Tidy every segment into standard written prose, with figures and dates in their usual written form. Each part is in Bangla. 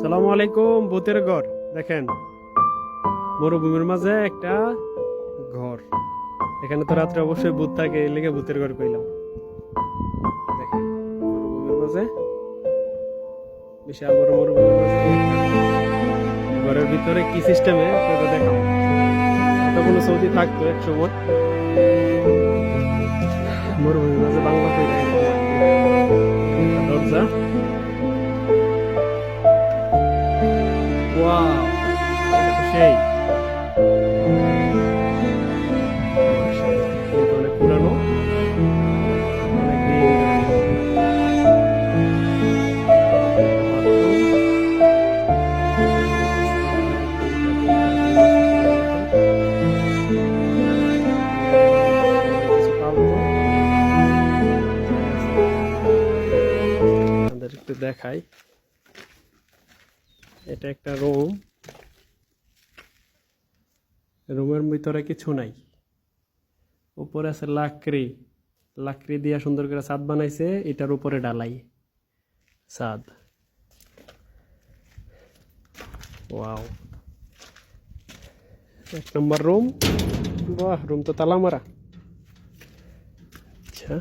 সালামু আলাইকুম। ভূতের ঘর দেখেন, মরুভূমির মাঝে একটা ঘর। এখানে তো রাত্রে অবশ্যই ভূত থাকে, এই লেগে ভূতের ঘর কইলাম। দেখেন মরুভূমির মাঝে, বিশাল বড় মরুভূমির মাঝে এই একটা ঘর। ঘরের ভিতরে কি সিস্টেমে সেটা দেখাম। এটা কোনো সৌদি থাকতো এক সময়, মরুভূমির মাঝে বাংলা কইরা এরকম আর কি। একটা দরজা, ওয়াও, এটা তো সেই মাশাআল্লাহ। কিন্তু অনেক পুরানো, অনেক দিন ধরে। বাথরুম, দুইটা তিনটা রুম আছে সম্ভবত। কিছু পালতো, আপনাদের একটু দেখাই। এটা একটা রুম, রুমের ভিতরে কিছু নাই। উপরে আছে লাকড়ি, লাকড়ি দিয়া সুন্দর করে ছাদ বানাইছে, এটার উপরে ডালাই ছাদ। ওয়াও, এক নম্বর রুম। বাহ, রুম তো তালা মারা। আচ্ছা,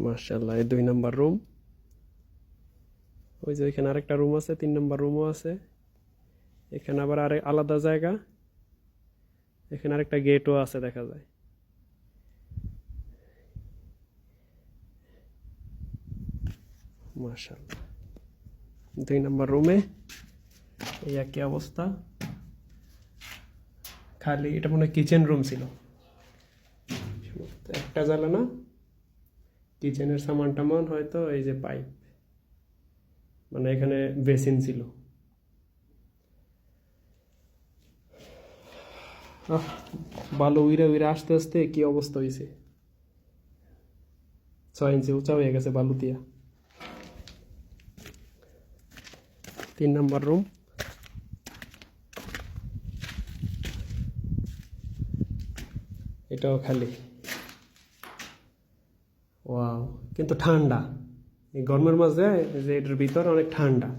মাশাআল্লাহ। এই 2 নম্বর রুম। ওই যে এখানে আরেকটা রুম আছে, 3 নম্বর রুমও আছে। এখানে আবার আরেক আলাদা জায়গা। এখানে আরেকটা গেটও আছে, দেখা যায়। মাশাআল্লাহ। 2 নম্বর রুমে এই একই অবস্থা, খালি। এটা মনে হয় কিচেন রুম ছিল। একটা জ্বালানা, কিচেনের সামান টামান হয়তো। এই যে পাইপ, মানে এখানে বেসিন ছিল। বালু উইরা উইরা আস্তে আস্তে কি অবস্থা হয়েছে। 6 ইঞ্চি উঁচা হয়ে গেছে বালু দিয়া। 3 নম্বর রুম। এটাও খালি। ওয়াও, কিন্তু ঠান্ডা। এই গরমের মাঝে যে এটার ভিতর অনেক ঠান্ডা,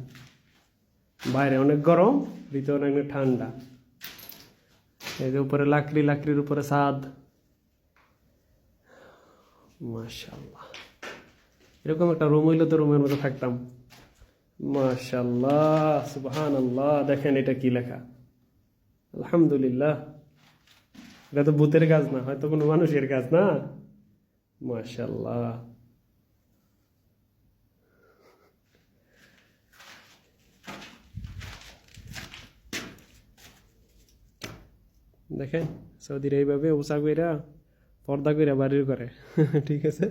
বাইরে অনেক গরম, ভিতরে অনেক ঠান্ডা। এই যে উপরে লাকড়ি, লাকড়ির উপরে ছাদ। মাশাআল্লাহ, এরকম একটা রুম হইলে তো রুমের মধ্যে থাকতাম। মাশাআল্লাহ, সুবহানাল্লাহ। দেখেন এটা কি লেখা, আলহামদুলিল্লাহ। এটা তো ভূতের কাজ না, হয়তো কোনো মানুষের কাজ না। মাশাআল্লাহ। দেখেন সৌদির এইভাবে উঁচা কইরা পর্দা কইরা বাড়ির করে। ঠিক আছে।